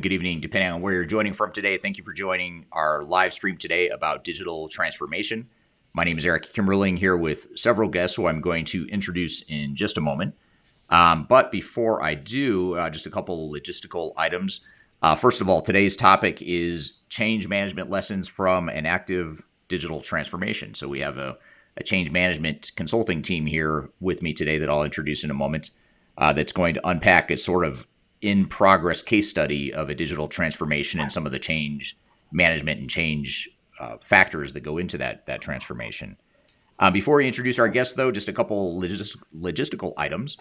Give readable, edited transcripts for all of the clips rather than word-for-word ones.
Good evening, depending on where you're joining from today. Thank you for joining our live stream today about digital transformation. My name is Eric Kimberling here with several guests who I'm going to introduce in just a moment. But before I do, just a couple logistical items. First of all, today's topic is change management lessons from an active digital transformation. So we have a change management consulting team here with me today that I'll introduce in a moment that's going to unpack a sort of in progress case study of a digital transformation and some of the change management and change factors that go into that transformation. Before we introduce our guests, though, just a couple logistical items.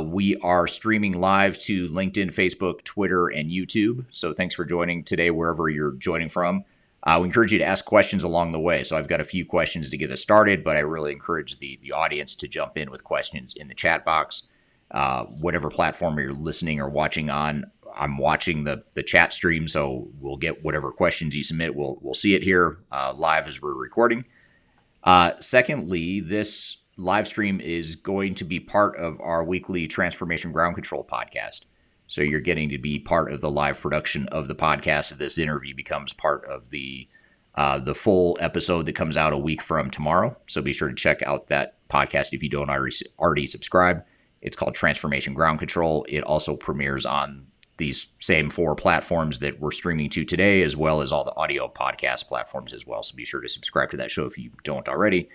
We are streaming live to LinkedIn, Facebook, Twitter, and YouTube. So thanks for joining today, wherever you're joining from. We encourage you to ask questions along the way. So I've got a few questions to get us started, but I really encourage the audience to jump in with questions in the chat box. Whatever platform you're listening or watching on, I'm watching the chat stream, so we'll get whatever questions you submit. We'll see it here live as we're recording. Secondly, this live stream is going to be part of our weekly Transformation Ground Control podcast. So you're getting to be part of the live production of the podcast. This interview becomes part of the full episode that comes out a week from tomorrow. So be sure to check out that podcast if you don't already subscribe. It's called Transformation Ground Control. It also premieres on these same 4 platforms that we're streaming to today, as well as all the audio podcast platforms as well. So be sure to subscribe to that show if you don't already.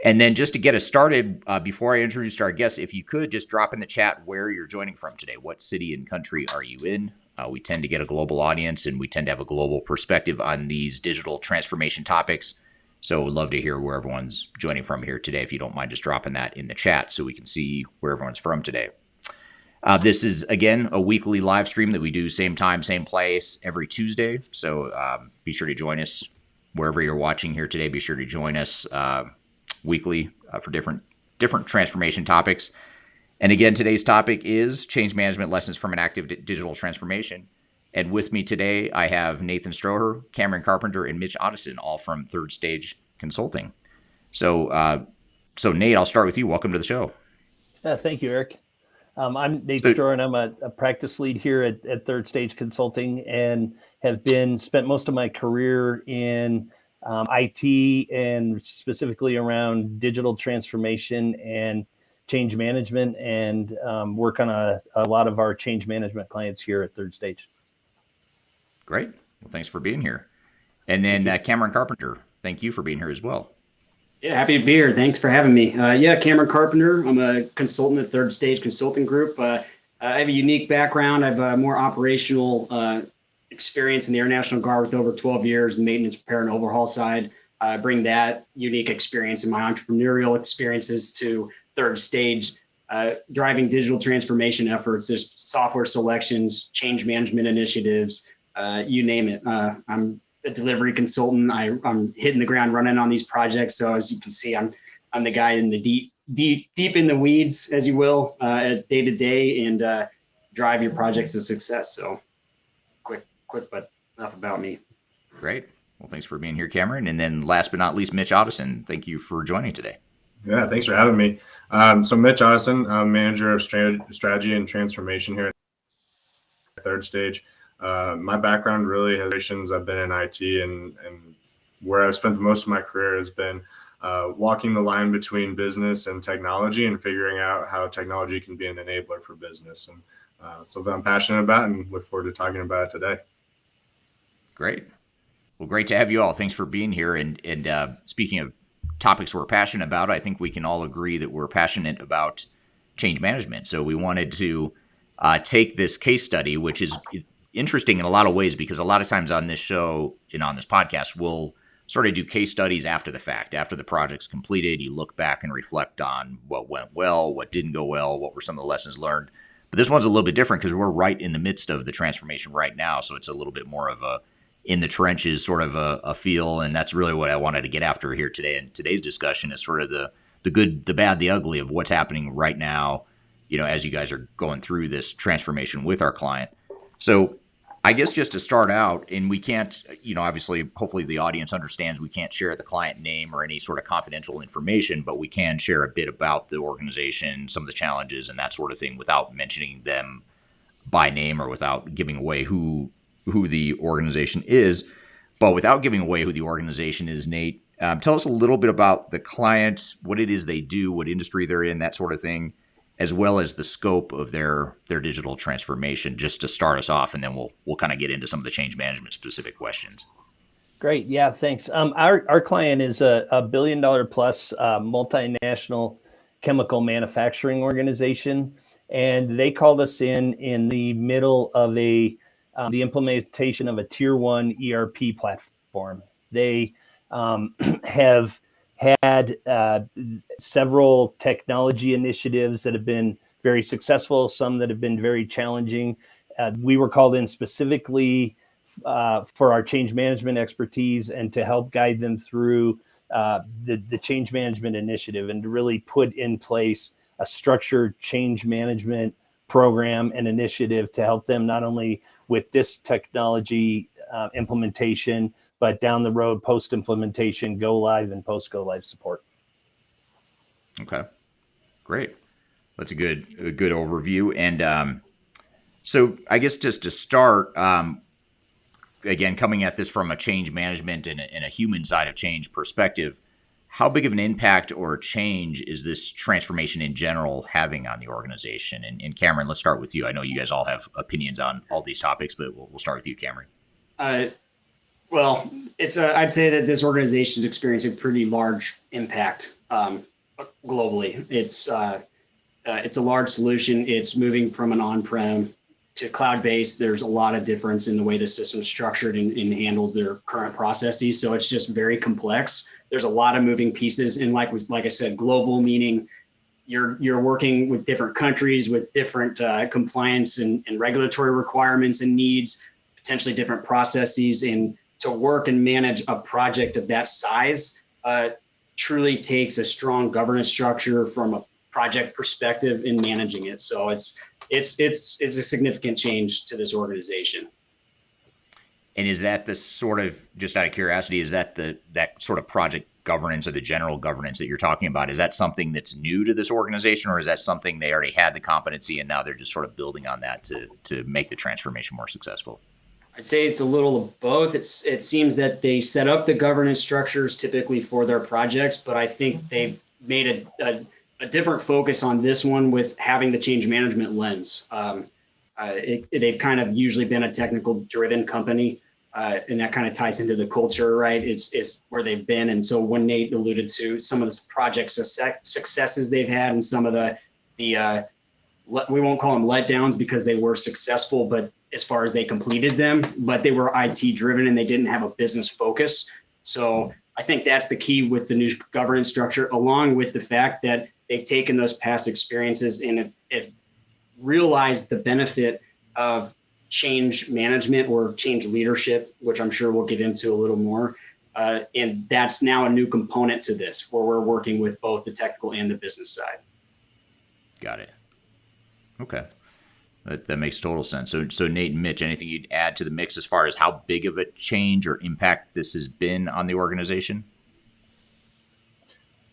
And then just to get us started, before I introduce our guests, if you could just drop in the chat where you're joining from today. What city and country are you in? We tend to get a global audience, and we tend to have a global perspective on these digital transformation topics. So we'd love to hear where everyone's joining from here today. If you don't mind just dropping that in the chat so we can see where everyone's from today. This is, again, a weekly live stream that we do same time, same place every Tuesday. So be sure to join us wherever you're watching here today. Be sure to join us weekly for different transformation topics. And again, today's topic is change management lessons from an active digital transformation. And with me today, I have Nathan Stroher, Cameron Carpenter, and Mitch Otteson, all from Third Stage Consulting. So Nate, I'll start with you. Welcome to the show. Thank you, Eric. I'm Nate Stroher, and I'm a practice lead here at Third Stage Consulting, and have spent most of my career in IT and specifically around digital transformation and change management, and work on a lot of our change management clients here at Third Stage. Great. Well, thanks for being here. And then Cameron Carpenter, thank you for being here as well. Yeah, happy to be here. Thanks for having me. Cameron Carpenter. I'm a consultant at Third Stage Consulting Group. I have a unique background. I have a more operational experience in the Air National Guard with over 12 years in maintenance, repair, and overhaul side. I bring that unique experience and my entrepreneurial experiences to Third Stage, driving digital transformation efforts. There's software selections, change management initiatives, you name it. I'm a delivery consultant. I'm hitting the ground running on these projects. So as you can see, I'm the guy in the deep in the weeds, as you will, day to day, and drive your projects to success. So quick, but enough about me. Great. Well, thanks for being here, Cameron. And then last but not least, Mitch Otteson. Thank you for joining today. Yeah, thanks for having me. So Mitch Otteson, I'm manager of strategy and transformation here at Third Stage. My background really has I've been in IT, and where I've spent most of my career has been walking the line between business and technology and figuring out how technology can be an enabler for business. And it's something I'm passionate about and look forward to talking about it today. Great. Well, great to have you all. Thanks for being here. And speaking of topics we're passionate about, I think we can all agree that we're passionate about change management. So we wanted to take this case study, which is interesting in a lot of ways, because a lot of times on this show and on this podcast, we'll sort of do case studies after the fact. After the project's completed, you look back and reflect on what went well, what didn't go well, what were some of the lessons learned. But this one's a little bit different because we're right in the midst of the transformation right now. So it's a little bit more of a in the trenches sort of a feel. And that's really what I wanted to get after here today. And today's discussion is sort of the good, the bad, the ugly of what's happening right now, as you guys are going through this transformation with our client. So I guess just to start out, and we can't, obviously, hopefully the audience understands we can't share the client name or any sort of confidential information, but we can share a bit about the organization, some of the challenges and that sort of thing without mentioning them by name or without giving away who the organization is. But without giving away who the organization is, Nate, tell us a little bit about the client, what it is they do, what industry they're in, that sort of thing, as well as the scope of their digital transformation, just to start us off, and then we'll kind of get into some of the change management specific questions. Great. Yeah, thanks. Our client is a $1 billion plus multinational chemical manufacturing organization, and they called us in the middle of the implementation of a tier 1 ERP platform. They have had several technology initiatives that have been very successful, some that have been very challenging. We were called in specifically for our change management expertise and to help guide them through the change management initiative and to really put in place a structured change management program and initiative to help them not only with this technology implementation, but down the road, post-implementation, go live and post-go live support. Okay, great. That's a good overview. And so I guess just to start, again, coming at this from a change management and a human side of change perspective, how big of an impact or change is this transformation in general having on the organization? And Cameron, let's start with you. I know you guys all have opinions on all these topics, but we'll start with you, Cameron. Well, I'd say that this organization is experiencing a pretty large impact globally. It's a large solution. It's moving from an on-prem to cloud-based. There's a lot of difference in the way the system is structured and handles their current processes. So it's just very complex. There's a lot of moving pieces. And like I said, global, meaning you're working with different countries with different compliance and regulatory requirements and needs, potentially different processes. And to work and manage a project of that size truly takes a strong governance structure from a project perspective in managing it. So it's a significant change to this organization. And is that the sort of, just out of curiosity, is that that sort of project governance or the general governance that you're talking about? Is that something that's new to this organization, or is that something they already had the competency and now they're just sort of building on that to make the transformation more successful? I'd say it's a little of both. It seems that they set up the governance structures typically for their projects, but I think they've made a different focus on this one with having the change management lens. They've kind of usually been a technical driven company, and that kind of ties into the culture, right? It's where they've been. And so when Nate alluded to some of the project successes they've had and some of the we won't call them letdowns because they were successful, but as far as they completed them, but they were IT driven and they didn't have a business focus. So I think that's the key with the new governance structure, along with the fact that they've taken those past experiences and have realized the benefit of change management or change leadership, which I'm sure we'll get into a little more. And that's now a new component to this, where we're working with both the technical and the business side. Got it. Okay. That makes total sense. So Nate and Mitch, anything you'd add to the mix as far as how big of a change or impact this has been on the organization?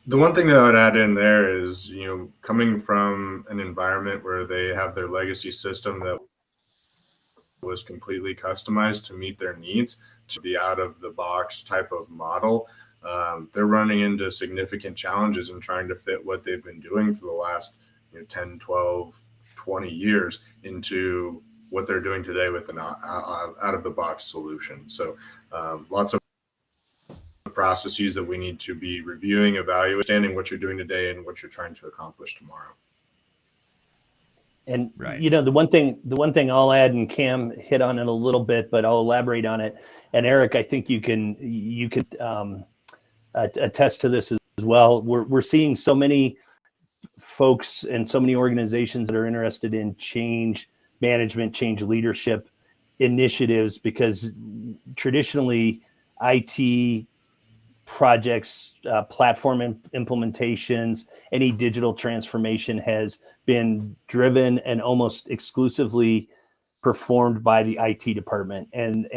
The one thing that I would add in there is, coming from an environment where they have their legacy system that was completely customized to meet their needs to the out of the box type of model, they're running into significant challenges in trying to fit what they've been doing for the last 10, 12, 20 years into what they're doing today with an out of the box solution. So lots of processes that we need to be reviewing, evaluating, understanding what you're doing today and what you're trying to accomplish tomorrow. And right. The one thing I'll add, and Cam hit on it a little bit, but I'll elaborate on it. And Eric, I think you could attest to this as well. We're seeing so many folks and so many organizations that are interested in change management, change leadership initiatives, because traditionally IT projects, platform implementations, any digital transformation has been driven and almost exclusively performed by the IT department. And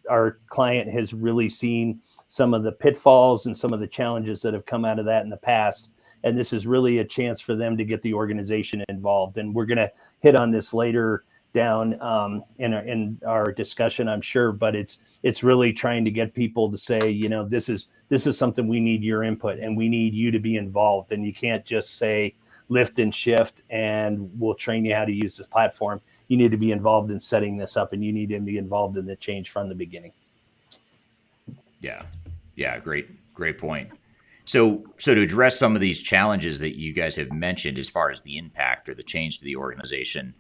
our client has really seen some of the pitfalls and some of the challenges that have come out of that in the past. And this is really a chance for them to get the organization involved. And we're going to hit on this later down in our discussion, I'm sure, but it's really trying to get people to say, you know, this is something we need your input and we need you to be involved. And you can't just say lift and shift and we'll train you how to use this platform. You need to be involved in setting this up and you need to be involved in the change from the beginning. Yeah, great point. So to address some of these challenges that you guys have mentioned as far as the impact or the change to the organization,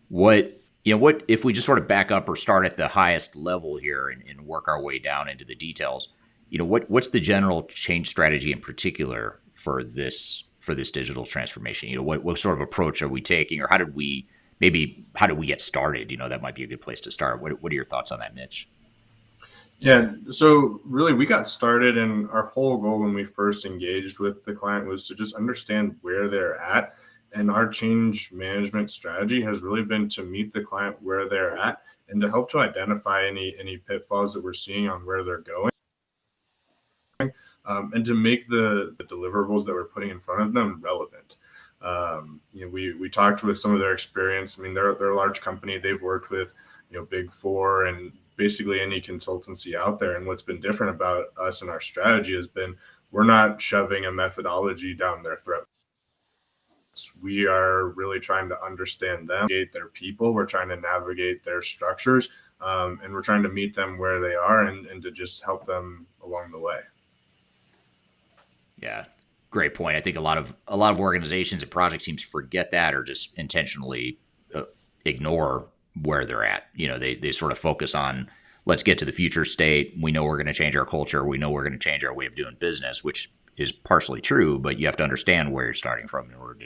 what if we just sort of back up or start at the highest level here and work our way down into the details, what's the general change strategy in particular for this digital transformation? What sort of approach are we taking, or how did we get started? That might be a good place to start. What are your thoughts on that, Mitch? Yeah, so really we got started, and our whole goal when we first engaged with the client was to just understand where they're at. And our change management strategy has really been to meet the client where they're at and to help to identify any pitfalls that we're seeing on where they're going, and to make the deliverables that we're putting in front of them relevant. We talked with some of their experience. I mean, they're a large company. They've worked with Big Four and basically any consultancy out there. And what's been different about us and our strategy has been we're not shoving a methodology down their throat. We are really trying to understand them, navigate their people. We're trying to navigate their structures, and we're trying to meet them where they are and to just help them along the way. Yeah, great point. I think a lot of organizations and project teams forget that or just intentionally ignore where they're at. They sort of focus on, let's get to the future state. We know we're going to change our culture. We know we're going to change our way of doing business, which is partially true, but you have to understand where you're starting from in order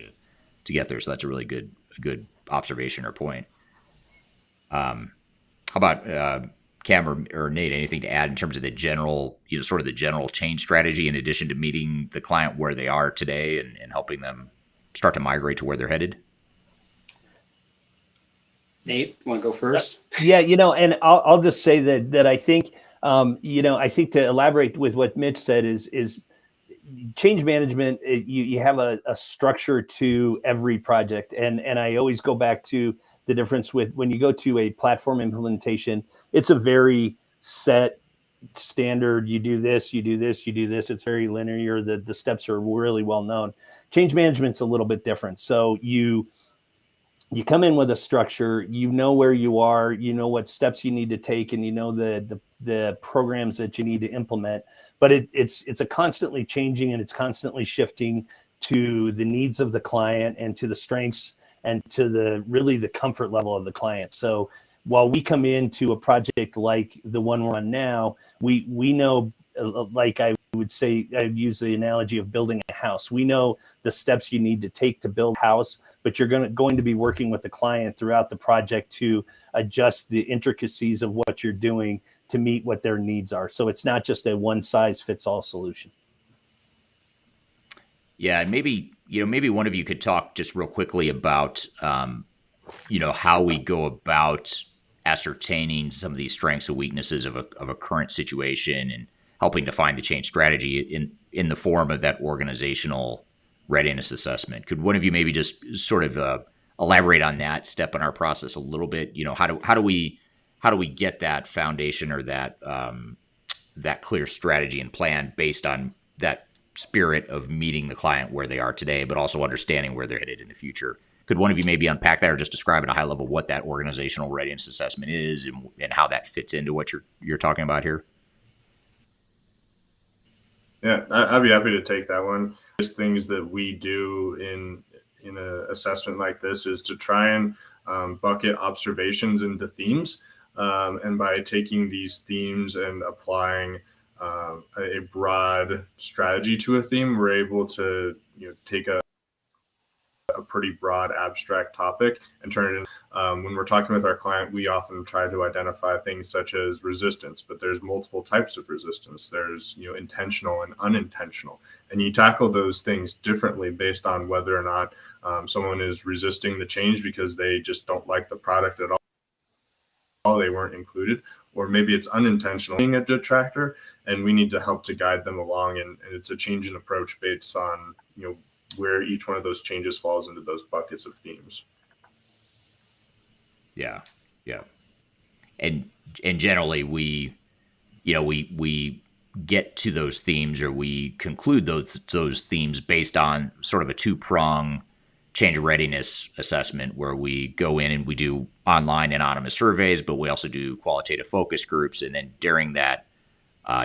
to get there. So that's a really good observation or point. How about Cam or Nate, anything to add in terms of the general, sort of the general change strategy in addition to meeting the client where they are today and helping them start to migrate to where they're headed? Nate, want to go first? Yeah, and I'll just say that I think, I think to elaborate with what Mitch said is change management. You have a structure to every project, and I always go back to the difference with when you go to a platform implementation. It's a very set standard. You do this, you do this, you do this. It's very linear. The steps are really well known. Change management's a little bit different. So you come in with a structure, where you are, what steps you need to take, and the programs that you need to implement. But it's a constantly changing and it's constantly shifting to the needs of the client and to the strengths and to the comfort level of the client. So while we come into a project like the one we're on now, we know, like I would say, I'd use the analogy of building a house. We know the steps you need to take to build a house, but you're going to be working with the client throughout the project to adjust the intricacies of what you're doing to meet what their needs are. So it's not just a one size fits all solution. Yeah, and maybe one of you could talk just real quickly about how we go about ascertaining some of these strengths and weaknesses of a current situation and helping define the change strategy in the form of that organizational readiness assessment. Could one of you maybe just sort of elaborate on that step in our process a little bit? How do we get that foundation or that clear strategy and plan based on that spirit of meeting the client where they are today, but also understanding where they're headed in the future? Could one of you maybe unpack that or just describe at a high level what that organizational readiness assessment is and how that fits into what you're talking about here? Yeah, I'd be happy to take that one. Just things that we do in an assessment like this is to try and bucket observations into themes. And by taking these themes and applying a broad strategy to a theme, we're able to take a pretty broad abstract topic and turn it in. When we're talking with our client, we often try to identify things such as resistance, but there's multiple types of resistance. There's intentional and unintentional, and you tackle those things differently based on whether or not someone is resisting the change because they just don't like the product at all, they weren't included, or maybe it's unintentional being a detractor, and we need to help to guide them along. And it's a change in approach based on where each one of those changes falls into those buckets of themes. Yeah. Yeah. And generally we get to those themes, or we conclude those themes based on sort of a two-prong change readiness assessment, where we go in and we do online anonymous surveys, but we also do qualitative focus groups. And then during that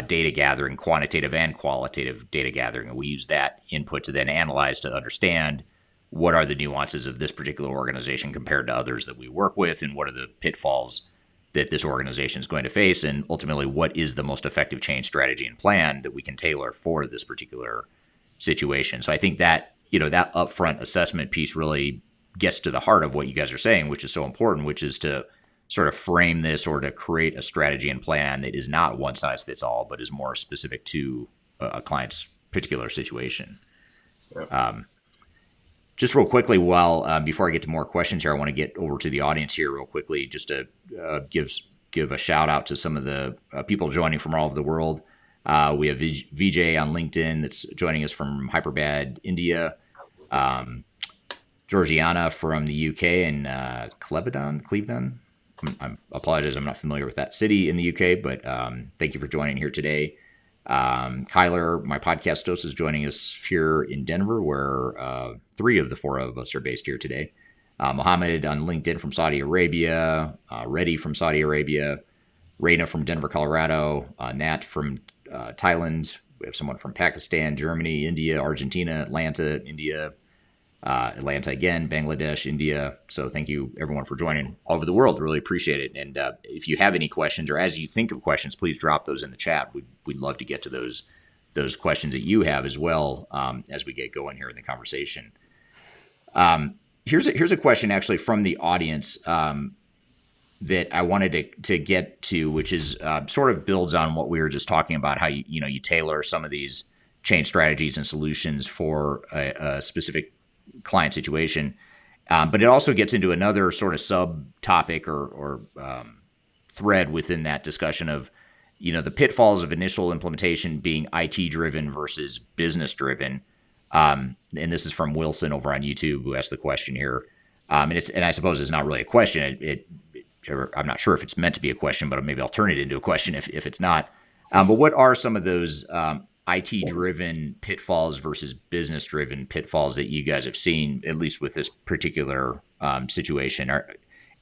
data gathering, quantitative and qualitative data gathering, and we use that input to then analyze, to understand what are the nuances of this particular organization compared to others that we work with, and what are the pitfalls that this organization is going to face, and ultimately what is the most effective change strategy and plan that we can tailor for this particular situation. So I think that, that upfront assessment piece really gets to the heart of what you guys are saying, which is so important, which is to sort of frame this, or to create a strategy and plan that is not one size fits all, but is more specific to a client's particular situation. Yep. Just real quickly, before I get to more questions here, I want to get over to the audience here real quickly, just to give a shout out to some of the people joining from all over the world. We have VJ on LinkedIn that's joining us from Hyderabad, India. Georgiana from the UK, and Clevedon. I apologize, I'm not familiar with that city in the UK, but thank you for joining here today. Kyler, my podcast host, is joining us here in Denver, where 3 of the 4 of us are based here today. Mohammed on LinkedIn from Saudi Arabia, Reddy from Saudi Arabia, Reina from Denver, Colorado, Nat from Thailand. We have someone from Pakistan, Germany, India, Argentina, Atlanta, India, Atlanta again, Bangladesh, India. So thank you everyone for joining all over the world. Really appreciate it. And if you have any questions, or as you think of questions, please drop those in the chat. We'd love to get to those questions that you have as well, as we get going here in the conversation. Here's a question actually from the audience that I wanted to get to, which is sort of builds on what we were just talking about, how you tailor some of these change strategies and solutions for a specific client situation. But it also gets into another sort of subtopic or thread within that discussion of, the pitfalls of initial implementation being IT driven versus business driven. And this is from Wilson over on YouTube, who asked the question here. And I suppose it's not really a question. I'm not sure if it's meant to be a question, but maybe I'll turn it into a question if it's not. But what are some of those IT-driven pitfalls versus business-driven pitfalls that you guys have seen, at least with this particular situation?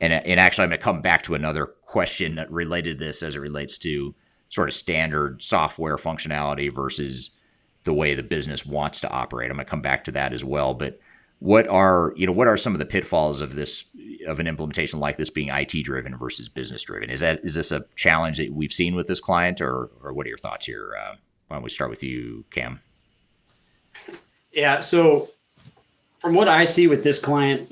And actually, I'm going to come back to another question related to this as it relates to sort of standard software functionality versus the way the business wants to operate. I'm going to come back to that as well. But what are some of the pitfalls of an implementation like this being IT-driven versus business-driven? Is this a challenge that we've seen with this client, or what are your thoughts here? Why don't we start with you, Cam? Yeah, so from what I see with this client,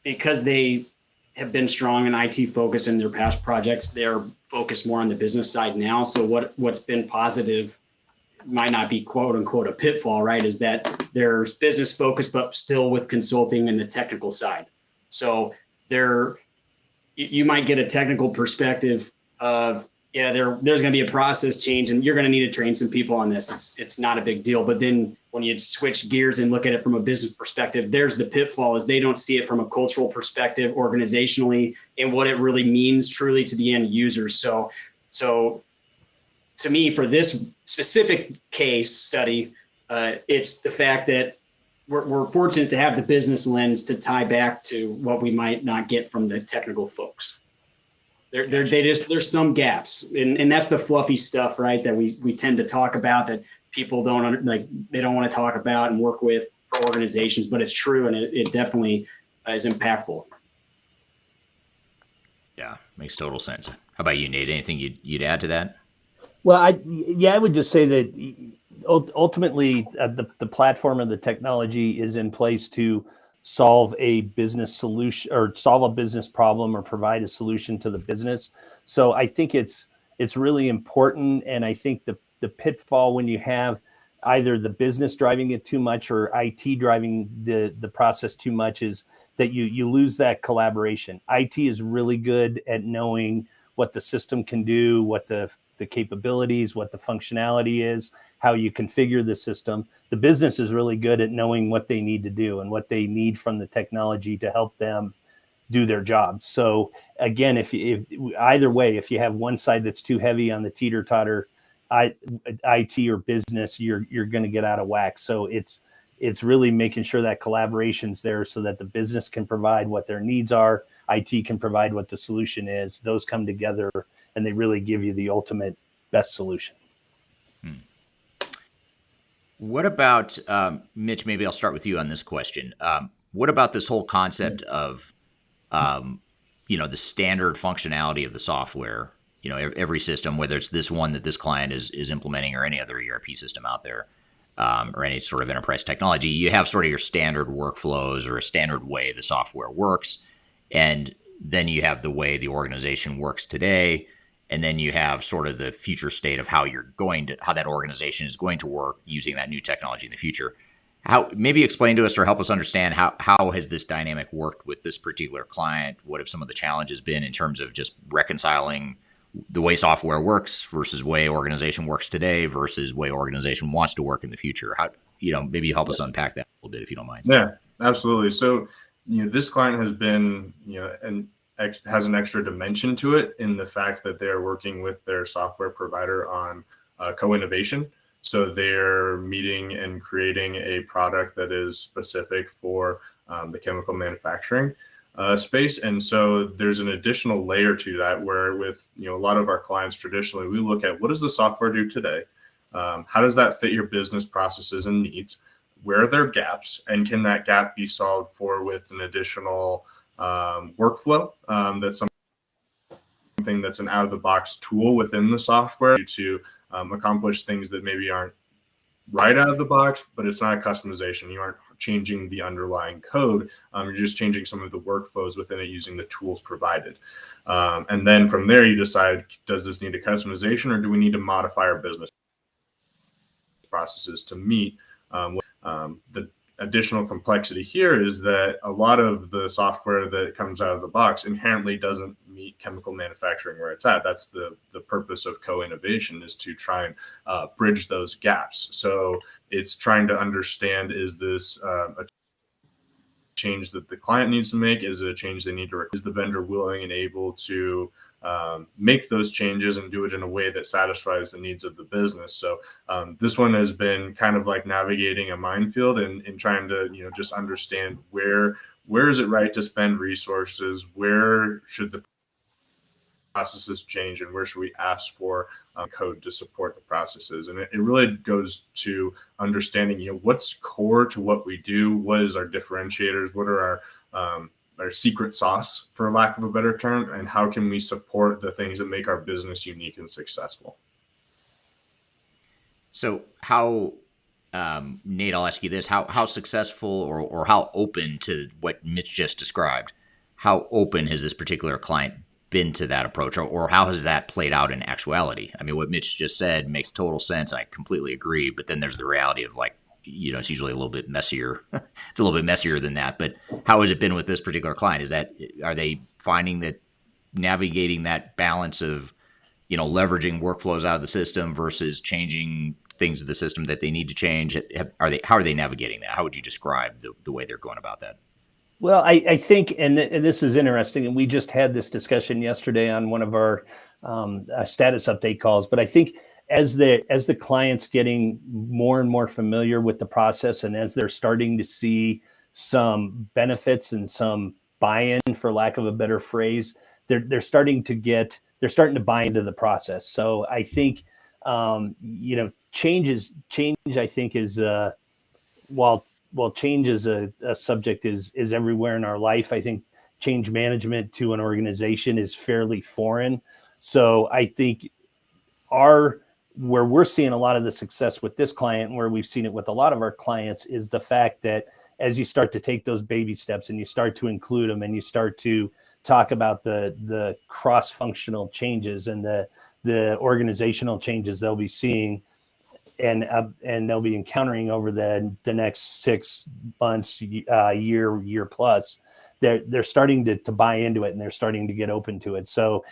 because they have been strong in IT focus in their past projects, they're focused more on the business side now. So what's been positive might not be quote unquote a pitfall, right? Is that there's business focus, but still with consulting and the technical side. So you might get a technical perspective of, there's going to be a process change and you're going to need to train some people on this. It's not a big deal. But then when you switch gears and look at it from a business perspective, there's the pitfall, is they don't see it from a cultural perspective, organizationally, and what it really means truly to the end users. So to me, for this specific case study, it's the fact that we're fortunate to have the business lens to tie back to what we might not get from the technical folks. There's some gaps, and that's the fluffy stuff, right? That we tend to talk about, that people they don't want to talk about and work with for organizations, but it's true, and it definitely is impactful. Yeah, makes total sense. How about you, Nate? Anything you'd add to that? Well, I would just say that ultimately the platform and the technology is in place to solve a business solution, or solve a business problem, or provide a solution to the business. So I think it's really important. And I think the pitfall when you have either the business driving it too much or IT driving the process too much is that you lose that collaboration. IT is really good at knowing what the system can do, what the capabilities, what the functionality is, how you configure the system. The business is really good at knowing what they need to do and what they need from the technology to help them do their job. So again, if either way, if you have one side that's too heavy on the teeter-totter IT or business, you're going to get out of whack. So it's really making sure that collaboration's there so that the business can provide what their needs are, IT can provide what the solution is. Those come together and they really give you the ultimate best solution. What about, Mitch, maybe I'll start with you on this question. What about this whole concept of, the standard functionality of the software? Every system, whether it's this one that this client is implementing or any other ERP system out there, or any sort of enterprise technology, you have sort of your standard workflows or a standard way the software works. And then you have the way the organization works today. And then you have sort of the future state of how that organization is going to work using that new technology in the future. Maybe explain to us or help us understand how has this dynamic worked with this particular client? What have some of the challenges been in terms of just reconciling the way software works versus way organization works today versus way organization wants to work in the future? Maybe help us unpack that a little bit if you don't mind. Yeah, absolutely. So, this client has been, and has an extra dimension to it in the fact that they're working with their software provider on co-innovation. So they're meeting and creating a product that is specific for the chemical manufacturing space. And so there's an additional layer to that where with, a lot of our clients traditionally, we look at what does the software do today? How does that fit your business processes and needs? Where are there gaps? And can that gap be solved for with an additional workflow that's something that's an out-of-the-box tool within the software to accomplish things that maybe aren't right out of the box, but it's not a customization. You aren't changing the underlying code. You're just changing some of the workflows within it using the tools provided. And then from there, you decide, does this need a customization or do we need to modify our business processes to meet the additional complexity here is that a lot of the software that comes out of the box inherently doesn't meet chemical manufacturing where it's at. That's the purpose of co-innovation, is to try and bridge those gaps. So it's trying to understand, is this a change that the client needs to make? Is it a change they need to? Is the vendor willing and able to make those changes and do it in a way that satisfies the needs of the business? So this one has been kind of like navigating a minefield and trying to, just understand where is it right to spend resources? Where should the processes change and where should we ask for code to support the processes? And it really goes to understanding, what's core to what we do, what is our differentiators, what are our secret sauce, for lack of a better term, and how can we support the things that make our business unique and successful? So how, Nate, I'll ask you this, how successful or how open to what Mitch just described, how open has this particular client been to that approach, or how has that played out in actuality? I mean, what Mitch just said makes total sense. I completely agree. But then there's the reality of it's usually a little bit messier. It's a little bit messier than that. But how has it been with this particular client? Are they finding that navigating that balance of, leveraging workflows out of the system versus changing things to the system that they need to change? How are they navigating that? How would you describe the way they're going about that? Well, I think, and this is interesting, and we just had this discussion yesterday on one of our status update calls. But I think as the client's getting more and more familiar with the process, and as they're starting to see some benefits and some buy-in, for lack of a better phrase, they're starting to buy into the process. So I think change I think is while change is a subject is everywhere in our life, I think change management to an organization is fairly foreign. So I think where we're seeing a lot of the success with this client, and where we've seen it with a lot of our clients, is the fact that as you start to take those baby steps and you start to include them and you start to talk about the cross-functional changes and the organizational changes they'll be seeing, and they'll be encountering over the next 6 months, year plus, they're starting to buy into it, and they're starting to get open to it. So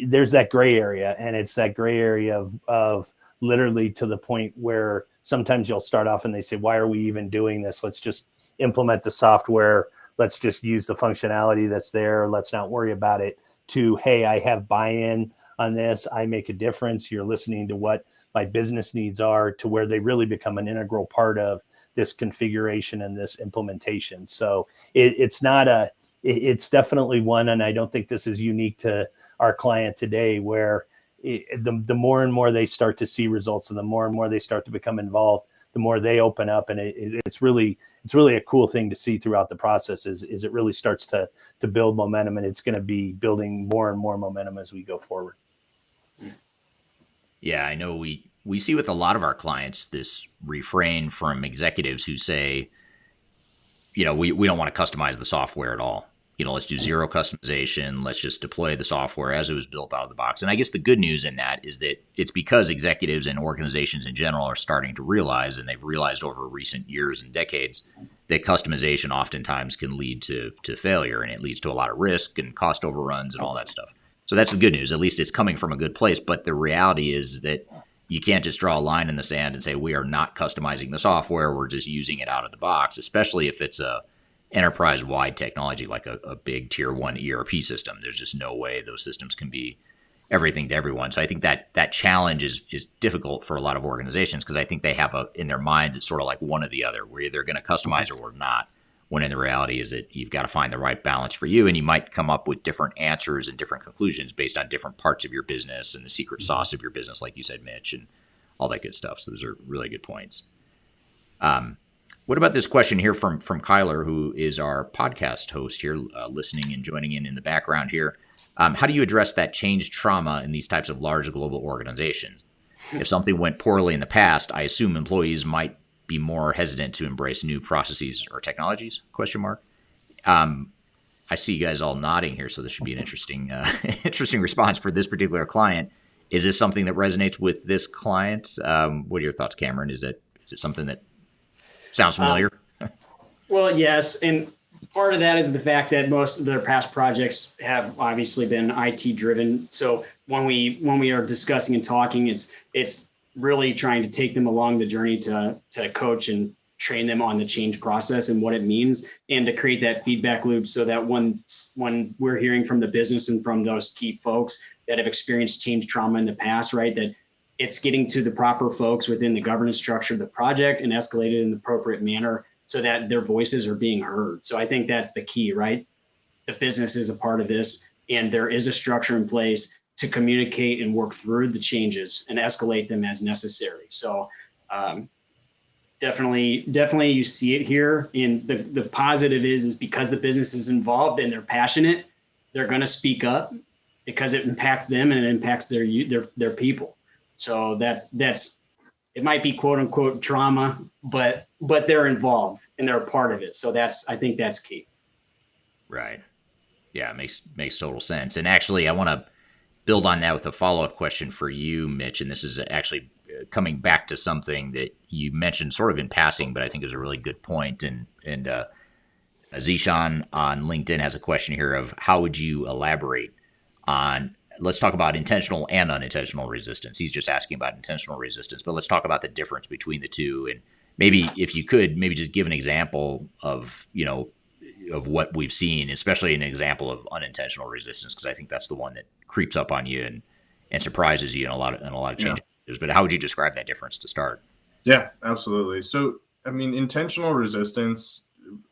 there's that gray area, and it's that gray area of literally to the point where sometimes you'll start off and they say, why are we even doing this? Let's just implement the software. let's just use the functionality that's there, let's not worry about it, to, hey, I have buy-in on this, I make a difference, you're listening to what my business needs are, to where they really become an integral part of this configuration and this implementation. So it's definitely one, and I don't think this is unique to our client today, where the more and more they start to see results, and the more and more they start to become involved, the more they open up. And it's really a cool thing to see throughout the process is it really starts to build momentum, and it's going to be building more and more momentum as we go forward. Yeah, I know we see with a lot of our clients this refrain from executives who say, we don't want to customize the software at all. Let's do zero customization. Let's just deploy the software as it was built out of the box. And I guess the good news in that is that it's because executives and organizations in general are starting to realize, and they've realized over recent years and decades, that customization oftentimes can lead to failure, and it leads to a lot of risk and cost overruns and all that stuff. So that's the good news. At least it's coming from a good place. But the reality is that you can't just draw a line in the sand and say, we are not customizing the software, we're just using it out of the box, especially if it's a enterprise-wide technology like a big tier 1 ERP system. There's just no way those systems can be everything to everyone. So I think that challenge is difficult for a lot of organizations, because I think they have in their minds, it's sort of like one or the other. We're either going to customize or we're not, when in the reality is that you've got to find the right balance for you, and you might come up with different answers and different conclusions based on different parts of your business and the secret sauce of your business, like you said, Mitch, and all that good stuff. So those are really good points. What about this question here from Kyler, who is our podcast host here, listening and joining in the background here? How do you address that change trauma in these types of large global organizations? If something went poorly in the past, I assume employees might be more hesitant to embrace new processes or technologies? ? I see you guys all nodding here, so this should be an interesting response for this particular client. Is this something that resonates with this client? What are your thoughts, Cameron? Is it something that sounds familiar? Well, yes. And part of that is the fact that most of their past projects have obviously been IT driven. So when we are discussing and talking, it's really trying to take them along the journey to coach and train them on the change process and what it means, and to create that feedback loop, so that when we're hearing from the business and from those key folks that have experienced change trauma in the past, right, that it's getting to the proper folks within the governance structure of the project and escalated in the appropriate manner, so that their voices are being heard. So I think that's the key, right? The business is a part of this, and there is a structure in place to communicate and work through the changes and escalate them as necessary. So definitely you see it here. And the positive is because the business is involved and they're passionate, they're going to speak up, because it impacts them and it impacts their people. So that's it might be quote unquote trauma, but they're involved and they're a part of it. So I think that's key. Right. Yeah, it makes total sense. And actually, I want to build on that with a follow-up question for you, Mitch. And this is actually coming back to something that you mentioned sort of in passing, but I think is a really good point. And Zishan on LinkedIn has a question here of how would you elaborate on, let's talk about intentional and unintentional resistance. He's just asking about intentional resistance, but let's talk about the difference between the two. And maybe if you could, maybe just give an example of, of what we've seen, especially an example of unintentional resistance, because I think that's the one that creeps up on you and surprises you in a lot of changes. Yeah. But how would you describe that difference to start? Yeah, absolutely. So, intentional resistance,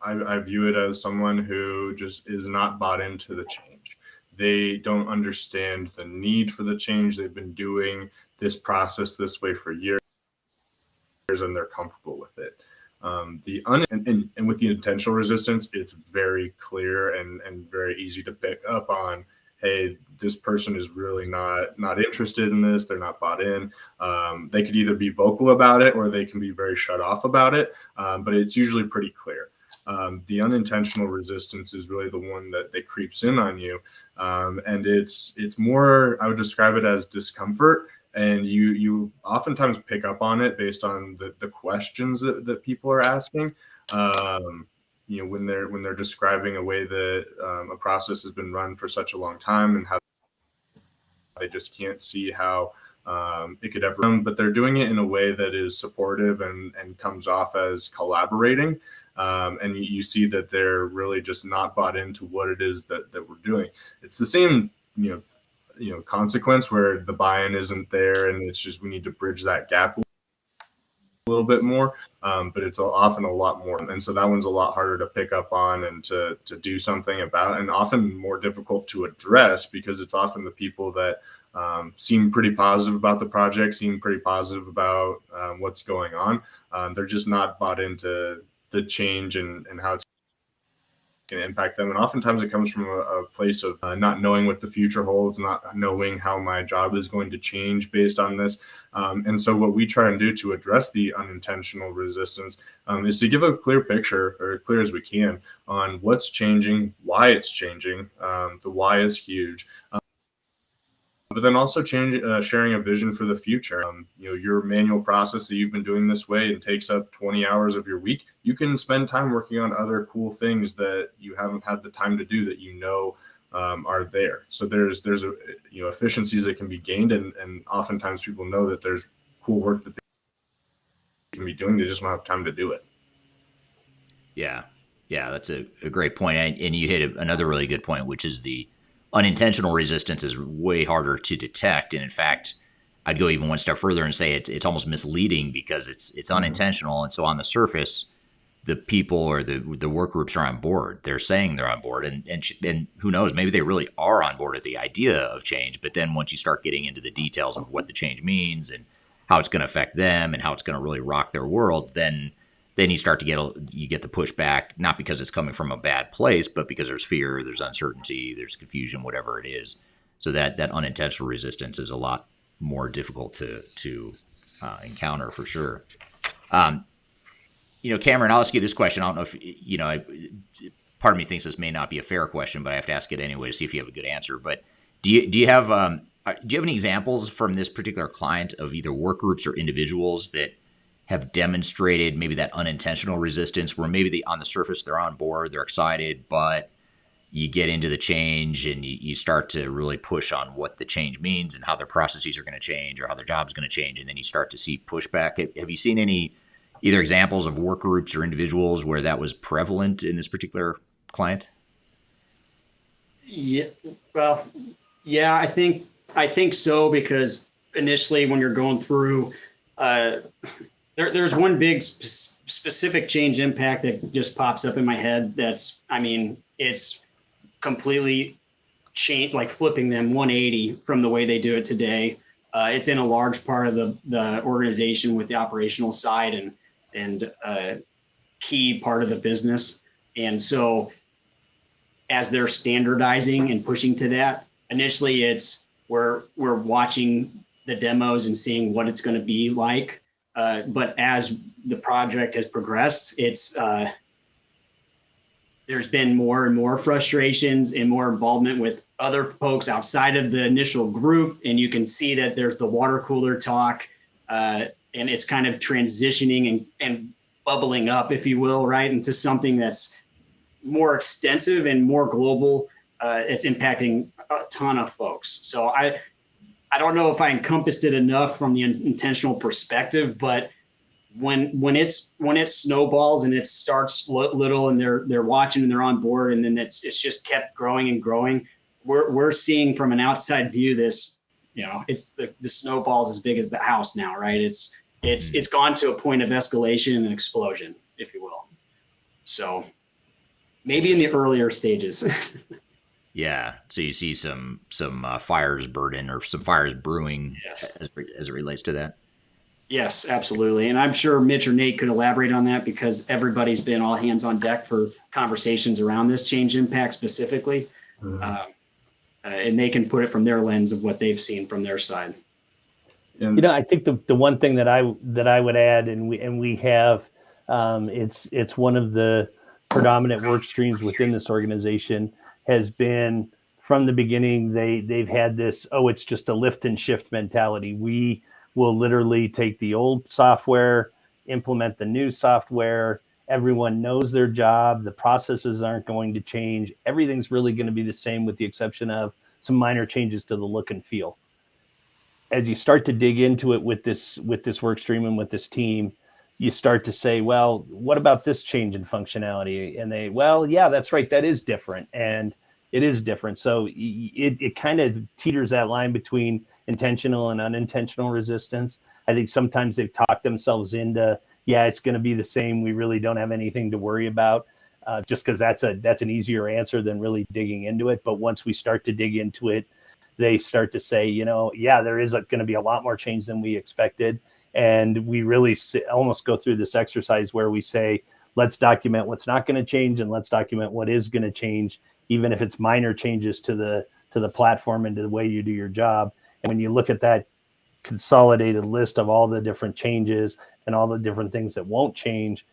I view it as someone who just is not bought into the change. They don't understand the need for the change. They've been doing this process this way for years, and they're comfortable with it. And with the intentional resistance, it's very clear and very easy to pick up on, hey, this person is really not interested in this. They're not bought in. They could either be vocal about it or they can be very shut off about it. But it's usually pretty clear. The unintentional resistance is really the one that creeps in on you. And it's more, I would describe it as discomfort. And you oftentimes pick up on it based on the questions that people are asking. When they're describing a way that a process has been run for such a long time and how they just can't see how it could ever, but they're doing it in a way that is supportive and comes off as collaborating. And you see that they're really just not bought into what it is that we're doing. It's the same, consequence where the buy-in isn't there, and it's just we need to bridge that gap a little bit more. But it's often a lot more, and so that one's a lot harder to pick up on and to do something about, and often more difficult to address because it's often the people that seem pretty positive about the project, seem pretty positive about what's going on. They're just not bought into the change and how it's going to impact them. And oftentimes it comes from a place of not knowing what the future holds, not knowing how my job is going to change based on this. And so what we try and do to address the unintentional resistance is to give a clear picture, or as clear as we can, on what's changing, why it's changing. The why is huge. But then also sharing a vision for the future. Your manual process that you've been doing this way and takes up 20 hours of your week, you can spend time working on other cool things that you haven't had the time to do that are there. So there's efficiencies that can be gained, and oftentimes people know that there's cool work that they can be doing. They just don't have time to do it. Yeah, that's a great point. And you hit another really good point, which is the unintentional resistance is way harder to detect. And in fact, I'd go even one step further and say it's almost misleading because it's unintentional. And so on the surface, the people or the work groups are on board. They're saying they're on board, and who knows, maybe they really are on board at the idea of change. But then once you start getting into the details of what the change means and how it's going to affect them and how it's going to really rock their worlds, then you start to get the pushback, not because it's coming from a bad place, but because there's fear, there's uncertainty, there's confusion, whatever it is. So that unintentional resistance is a lot more difficult to encounter for sure. Cameron, I'll ask you this question. I don't know if part of me thinks this may not be a fair question, but I have to ask it anyway to see if you have a good answer. But do you have any examples from this particular client of either work groups or individuals that have demonstrated maybe that unintentional resistance, where maybe on the surface they're on board, they're excited, but you get into the change and you start to really push on what the change means and how their processes are going to change or how their job's going to change, and then you start to see pushback. Have you seen any either examples of work groups or individuals where that was prevalent in this particular client? Yeah, well, yeah, I think so, because initially when you're going through, there's one big specific change impact that just pops up in my head. It's completely changed, like flipping them 180 from the way they do it today. It's in a large part of the organization with the operational side and key part of the business. And so as they're standardizing and pushing to that, initially we're watching the demos and seeing what it's going to be like. But as the project has progressed, there's been more and more frustrations and more involvement with other folks outside of the initial group. And you can see that there's the water cooler talk, and it's kind of transitioning and bubbling up, if you will, right, into something that's more extensive and more global. It's impacting a ton of folks. So I don't know if I encompassed it enough from the intentional perspective, but when it snowballs and it starts little and they're watching and they're on board, and then it's just kept growing and growing, we're seeing from an outside view this, it's the snowball's as big as the house now, right? It's gone to a point of escalation and explosion, if you will. So maybe in the earlier stages. Yeah, so you see some fires burning or some fires brewing. Yes. as it relates to that. Yes, absolutely. And I'm sure Mitch or Nate could elaborate on that, because everybody's been all hands on deck for conversations around this change impact specifically. Mm-hmm. And they can put it from their lens of what they've seen from their side. I think the one thing that I would add, and we have, it's one of the predominant work streams within this organization, has been from the beginning. They've had this, it's just a lift and shift mentality. We will literally take the old software, implement the new software. Everyone knows their job. The processes aren't going to change. Everything's really going to be the same, with the exception of some minor changes to the look and feel. As you start to dig into it with this work stream and with this team, you start to say, well, what about this change in functionality? And they, well, yeah, that's right. That is different. And it is different. So it kind of teeters that line between intentional and unintentional resistance. I think sometimes they've talked themselves into, yeah, it's going to be the same. We really don't have anything to worry about, just because that's an easier answer than really digging into it. But once we start to dig into it, they start to say, yeah, there is going to be a lot more change than we expected. And we really almost go through this exercise where we say, let's document what's not going to change and let's document what is going to change, even if it's minor changes to the platform and to the way you do your job. And when you look at that consolidated list of all the different changes and all the different things that won't change,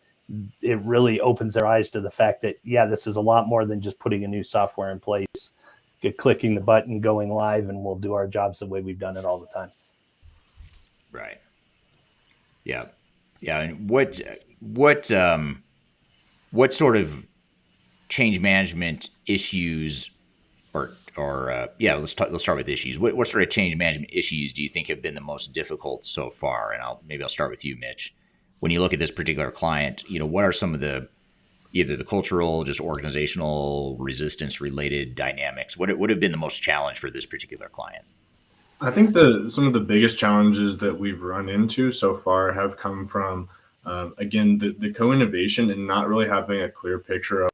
it really opens their eyes to the fact that, yeah, this is a lot more than just putting a new software in place, clicking the button, going live, and we'll do our jobs the way we've done it all the time. Right. Yeah. Yeah. And what sort of change management issues let's start with issues. What sort of change management issues do you think have been the most difficult so far? And I'll start with you, Mitch. When you look at this particular client, what are some of the either the cultural, just organizational, resistance related dynamics? What would have been the most challenge for this particular client? I think some of the biggest challenges that we've run into so far have come from, again, the co-innovation and not really having a clear picture of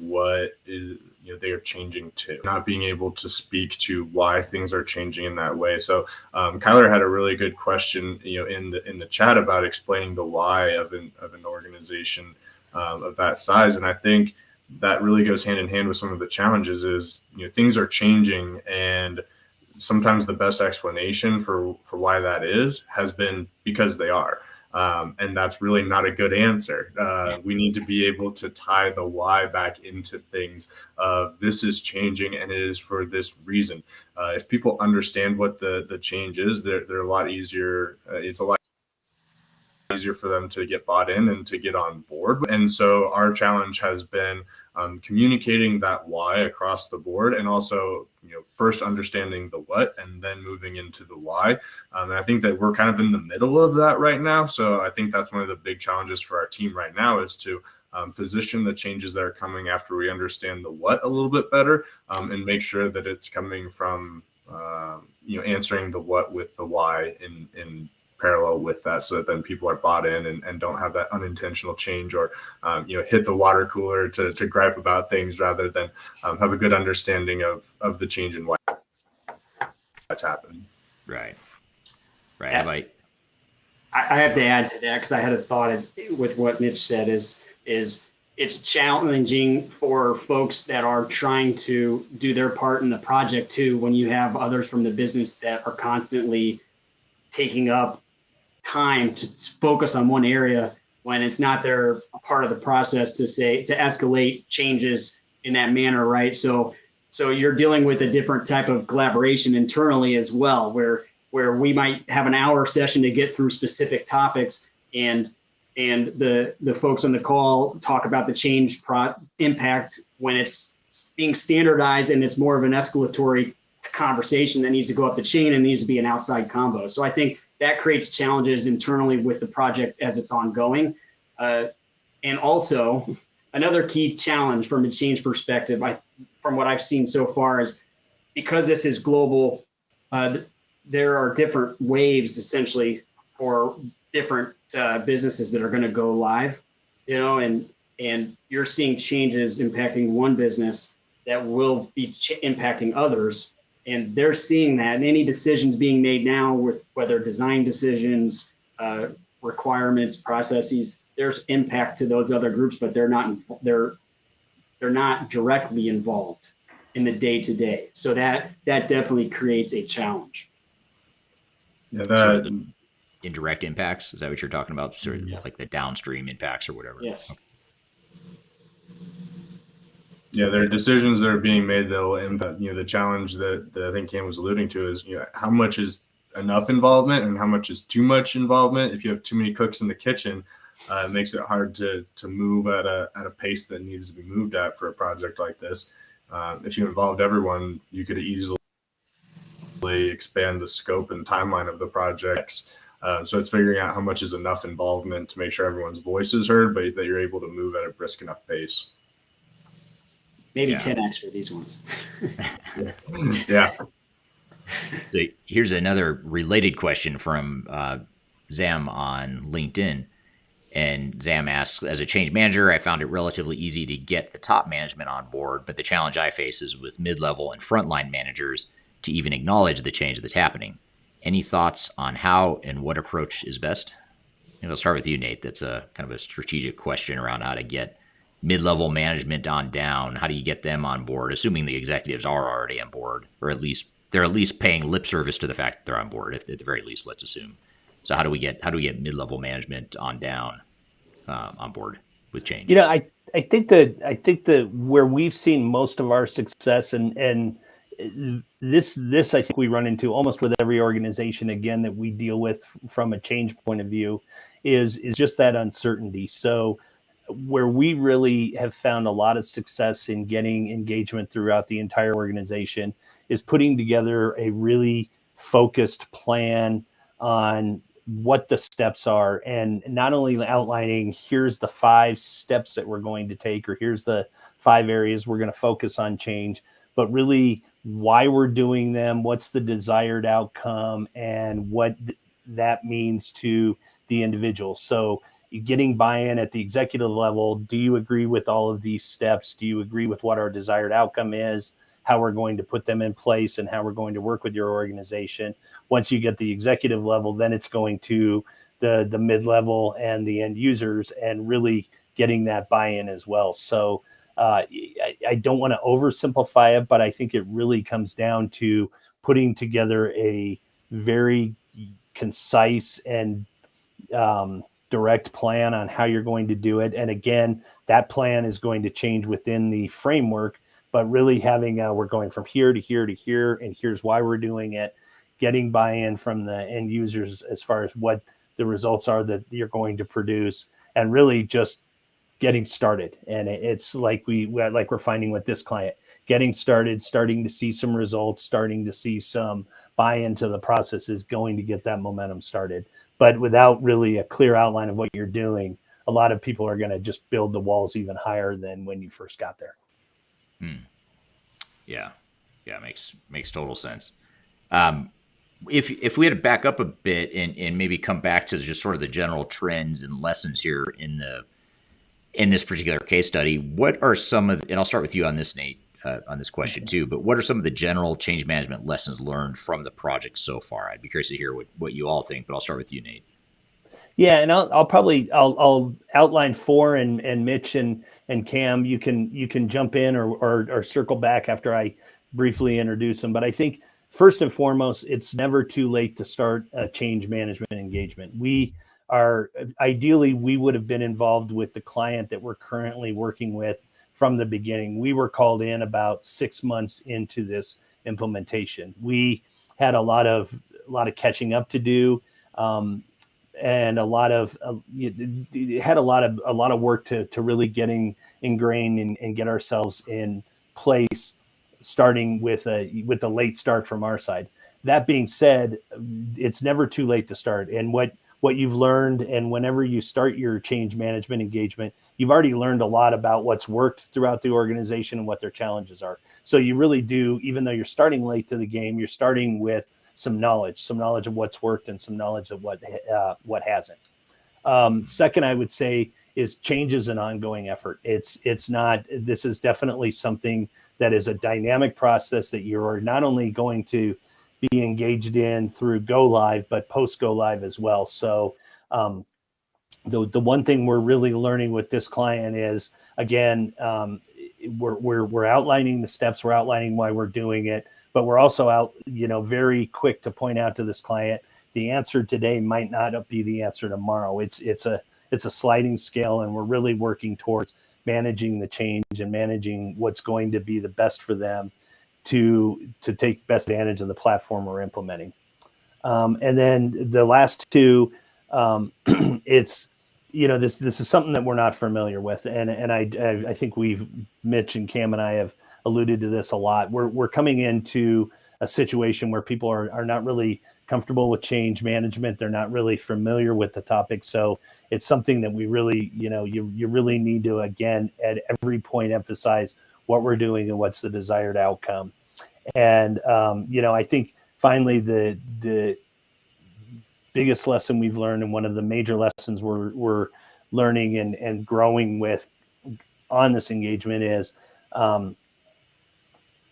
what is they are changing to, not being able to speak to why things are changing in that way. So Kyler had a really good question, in the chat about explaining the why of an organization of that size, and I think that really goes hand in hand with some of the challenges. Is things are changing, and sometimes the best explanation for why that has been because they are. And that's really not a good answer. We need to be able to tie the why back into things of this is changing and it is for this reason. If people understand what the change is, they're a lot easier. It's a lot easier for them to get bought in and to get on board. And so our challenge has been communicating that why across the board, and also first understanding the what and then moving into the why. And I think that we're kind of in the middle of that right now. So I think that's one of the big challenges for our team right now, is to position the changes that are coming after we understand the what a little bit better, and make sure that it's coming from answering the what with the why in parallel with that, so that then people are bought in and don't have that unintentional change or hit the water cooler to gripe about things, rather than have a good understanding of the change and why it's happening. Right. Yeah. I have to add to that, because I had a thought with what Mitch said is it's challenging for folks that are trying to do their part in the project too, when you have others from the business that are constantly taking up time to focus on one area when it's not their part of the process to escalate changes in that manner, right? So you're dealing with a different type of collaboration internally as well, where we might have an hour session to get through specific topics, and the folks on the call talk about the change impact when it's being standardized, and it's more of an escalatory conversation that needs to go up the chain and needs to be an outside combo. So I think that creates challenges internally with the project as it's ongoing. And also, another key challenge from a change perspective, from what I've seen so far, is because this is global, there are different waves essentially for different businesses that are going to go live, and you're seeing changes impacting one business that will be impacting others. And they're seeing that, and any decisions being made now, with whether design decisions, requirements, processes, there's impact to those other groups, but they're not directly involved in the day-to-day. So that definitely creates a challenge. Yeah, sort of the indirect impacts. Is that what you're talking about? Sort of like the downstream impacts or whatever. Yes. Okay. Yeah, there are decisions that are being made that will impact. The challenge that I think Cam was alluding to is, how much is enough involvement and how much is too much involvement. If you have too many cooks in the kitchen, it makes it hard to move at a pace that needs to be moved at for a project like this. If you involved everyone, you could easily expand the scope and timeline of the projects. So it's figuring out how much is enough involvement to make sure everyone's voice is heard, but that you're able to move at a brisk enough pace. Maybe 10x for these ones. Yeah. So here's another related question from Zam on LinkedIn. And Zam asks, as a change manager, I found it relatively easy to get the top management on board, but the challenge I face is with mid-level and frontline managers to even acknowledge the change that's happening. Any thoughts on how and what approach is best? And I'll start with you, Nate. That's a kind of a strategic question around how to get mid-level management on down. How do you get them on board, assuming the executives are already on board, or at least they're at least paying lip service to the fact that they're on board, if at the very least, let's assume. So how do we get mid-level management on down on board with change? I think that where we've seen most of our success, and this I think we run into almost with every organization again that we deal with from a change point of view, is just that uncertainty. So where we really have found a lot of success in getting engagement throughout the entire organization is putting together a really focused plan on what the steps are, and not only outlining here's the 5 steps that we're going to take, or here's the 5 areas we're going to focus on change, but really why we're doing them, what's the desired outcome, and what that means to the individual. So getting buy-in at the executive level. Do you agree with all of these steps? Do you agree with what our desired outcome is, how we're going to put them in place, and how we're going to work with your organization? Once you get the executive level, then it's going to the mid-level and the end users, and really getting that buy-in as well. So I don't want to oversimplify it, but I think it really comes down to putting together a very concise and direct plan on how you're going to do it. And again, that plan is going to change within the framework, but really having we're going from here to here to here, and here's why we're doing it, getting buy-in from the end users as far as what the results are that you're going to produce, and really just getting started. And it's like we're finding with this client, getting started, starting to see some results, starting to see some buy-in to the process is going to get that momentum started. But without really a clear outline of what you're doing, a lot of people are going to just build the walls even higher than when you first got there. Yeah, makes total sense. If we had to back up a bit and maybe come back to just sort of the general trends and lessons here in this particular case study, what are some of, and I'll start with you on this, Nate, on this question too, but what are some of the general change management lessons learned from the project so far? I'd be curious to hear what you all think, but I'll start with you, Nate. Yeah, and I'll outline 4, and Mitch and Cam, you can jump in or circle back after I briefly introduce them. But I think first and foremost, it's never too late to start a change management engagement. We would have been involved with the client that we're currently working with from the beginning. We were called in about 6 months into this implementation. We had a lot of catching up to do. And a lot of work to really getting ingrained and get ourselves in place, starting with a late start from our side. That being said, it's never too late to start. And what you've learned, and whenever you start your change management engagement, you've already learned a lot about what's worked throughout the organization and what their challenges are. So you really do, even though you're starting late to the game, you're starting with some knowledge of what's worked and some knowledge of what hasn't. Second, I would say is change is an ongoing effort. It's not. This is definitely something that is a dynamic process that you're not only going to be engaged in through go live, but post go live as well. So the one thing we're really learning with this client is, again, we're outlining the steps, we're outlining why we're doing it. But we're also very quick to point out to this client, the answer today might not be the answer tomorrow. It's a sliding scale, and we're really working towards managing the change and managing what's going to be the best for them to take best advantage of the platform we're implementing. And then the last 2, it's this is something that we're not familiar with, and I think Mitch and Cam and I have alluded to this a lot. We're coming into a situation where people are not really comfortable with change management. They're not really familiar with the topic. So it's something that we really, you really need to, again, at every point emphasize what we're doing and what's the desired outcome. And, I think finally the biggest lesson we've learned, and one of the major lessons we're learning and growing with on this engagement, is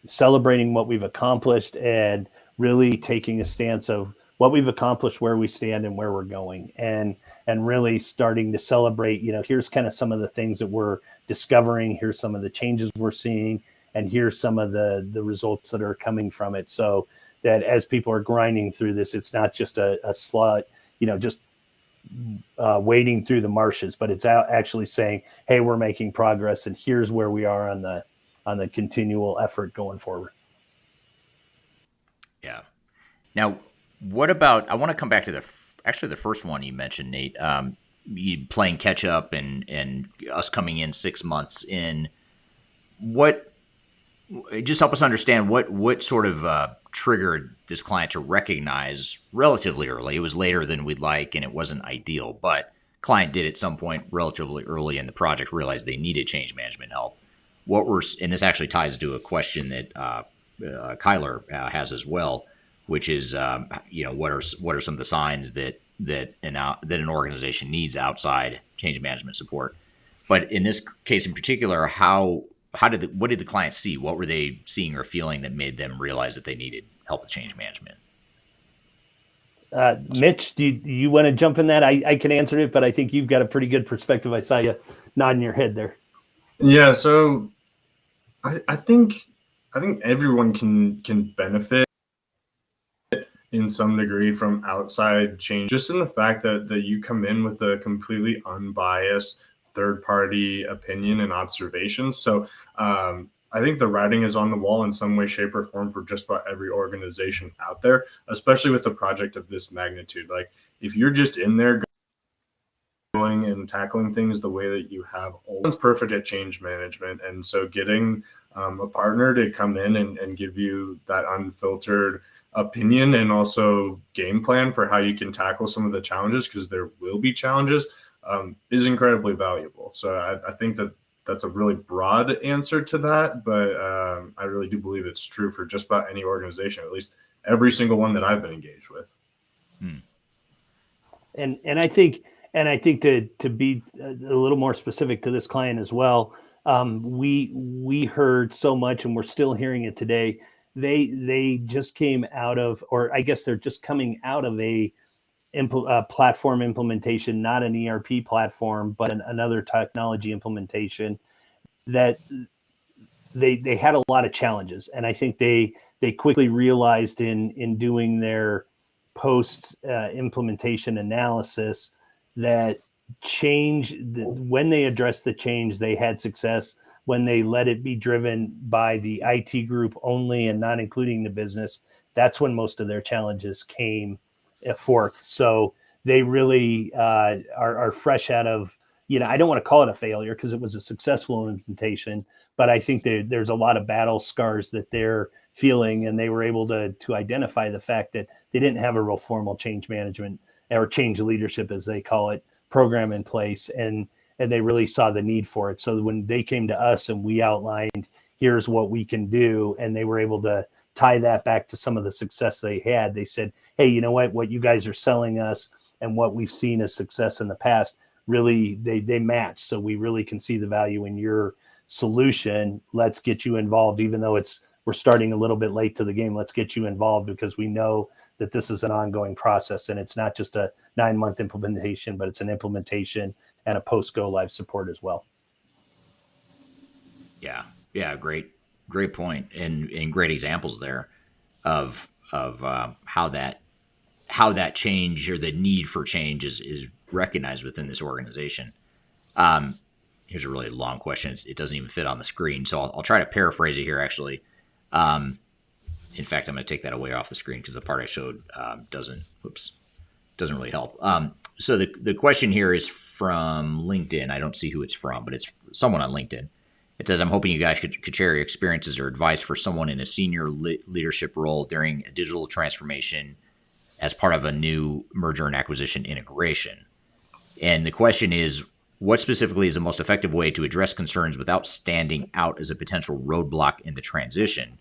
celebrating what we've accomplished and really taking a stance of what we've accomplished, where we stand, and where we're going, and really starting to celebrate, here's kind of some of the things that we're discovering, here's some of the changes we're seeing, and here's some of the results that are coming from it. So that as people are grinding through this, it's not just a slot, just wading through the marshes, but it's actually saying, hey, we're making progress, and here's where we are on the continual effort going forward. Yeah. Now, what about, I want to come back to the first one you mentioned, Nate, you playing catch up and us coming in 6 months in. Just help us understand what sort of triggered this client to recognize relatively early. It was later than we'd like, and it wasn't ideal, but client did at some point relatively early in the project realize they needed change management help. And this actually ties to a question that Kyler has as well, which is, what are some of the signs that an organization needs outside change management support? But in this case in particular, what did the client see? What were they seeing or feeling that made them realize that they needed help with change management? Mitch, do you want to jump in that? I can answer it, but I think you've got a pretty good perspective. I saw you nodding your head there. Yeah, so I think everyone can benefit in some degree from outside change, just in the fact that you come in with a completely unbiased third-party opinion and observations. So I think the writing is on the wall in some way, shape, or form for just about every organization out there, especially with a project of this magnitude. Like, if you're just in there going and tackling things the way that you have, one's perfect at change management. And so getting a partner to come in and give you that unfiltered opinion and also game plan for how you can tackle some of the challenges, because there will be challenges, is incredibly valuable. So I think that's a really broad answer to that, but I really do believe it's true for just about any organization, at least every single one that I've been engaged with. And I think to be a little more specific to this client as well, we heard so much, and we're still hearing it today. They just came out of, or I guess they're just coming out of a platform implementation, not an ERP platform, but another technology implementation that they had a lot of challenges. And I think they quickly realized in doing their post implementation analysis that when they addressed the change, they had success. When they let it be driven by the IT group only and not including the business, that's when most of their challenges came forth. So they really are fresh out of, I don't want to call it a failure because it was a successful implementation, but I think there's a lot of battle scars that they're feeling, and they were able to identify the fact that they didn't have a real formal change management or change leadership, as they call it, program in place, and they really saw the need for it. So when they came to us and we outlined, here's what we can do, and they were able to tie that back to some of the success they had. They said, hey, you know what you guys are selling us and what we've seen as success in the past, really they match. So we really can see the value in your solution. Let's get you involved, even though we're starting a little bit late to the game. Let's get you involved because we know that this is an ongoing process, and it's not just a 9-month implementation, but it's an implementation and a post-go live support as well. Yeah, great point, and great examples there of how that change or the need for change is recognized within this organization. Here's a really long question. It doesn't even fit on the screen, so I'll try to paraphrase it here. Actually, in fact, I'm going to take that away off the screen because the part I showed doesn't really help. So the question here is from LinkedIn. I don't see who it's from, but it's someone on LinkedIn. It says, I'm hoping you guys could share your experiences or advice for someone in a senior leadership role during a digital transformation as part of a new merger and acquisition integration. And the question is, what specifically is the most effective way to address concerns without standing out as a potential roadblock in the transition?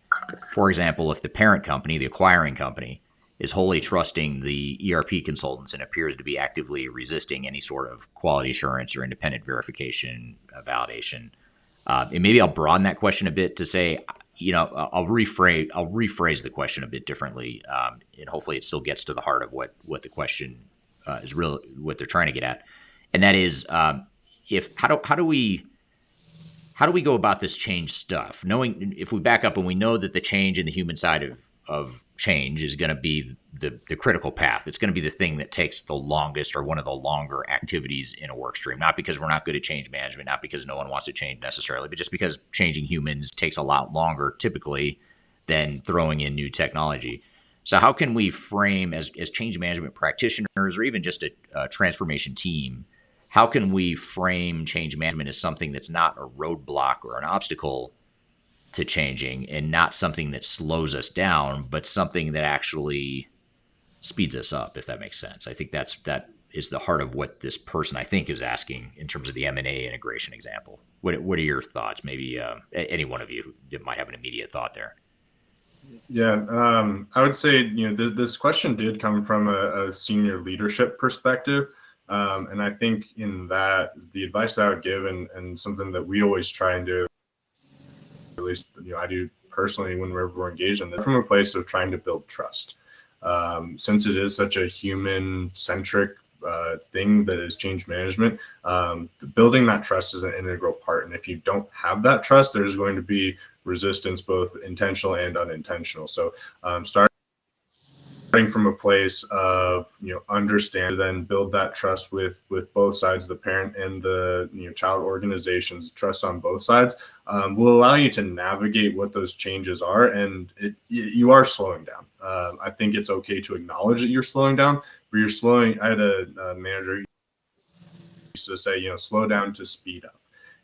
For example, if the parent company, the acquiring company, is wholly trusting the ERP consultants and appears to be actively resisting any sort of quality assurance or independent verification, validation. And maybe I'll broaden that question a bit to say, I'll rephrase the question a bit differently, and hopefully it still gets to the heart of what the question is really what they're trying to get at, and that is, how do we go about this change stuff? Knowing, if we back up and we know that the change in the human side of change is going to be the critical path. It's going to be the thing that takes the longest or one of the longer activities in a work stream, not because we're not good at change management, not because no one wants to change necessarily, but just because changing humans takes a lot longer typically than throwing in new technology. So how can we frame, as change management practitioners or even just a transformation team, how can we frame change management as something that's not a roadblock or an obstacle to changing, and not something that slows us down, but something that actually speeds us up, if that makes sense? I think that is the heart of what this person, I think, is asking in terms of the M&A integration example. What are your thoughts? Maybe any one of you might have an immediate thought there. Yeah, I would say, this question did come from a senior leadership perspective. And I think in that, the advice that I would give, and something that we always try and do, at least I do personally whenever we're engaged in this, from a place of trying to build trust. Since it is such a human-centric thing that is change management, building that trust is an integral part. And if you don't have that trust, there's going to be resistance, both intentional and unintentional. So starting from a place of understand, then build that trust with both sides, the parent and the child organizations. Trust on both sides will allow you to navigate what those changes are, and you are slowing down. I think it's okay to acknowledge that you're slowing down, but you're slowing. I had a manager who used to say, slow down to speed up.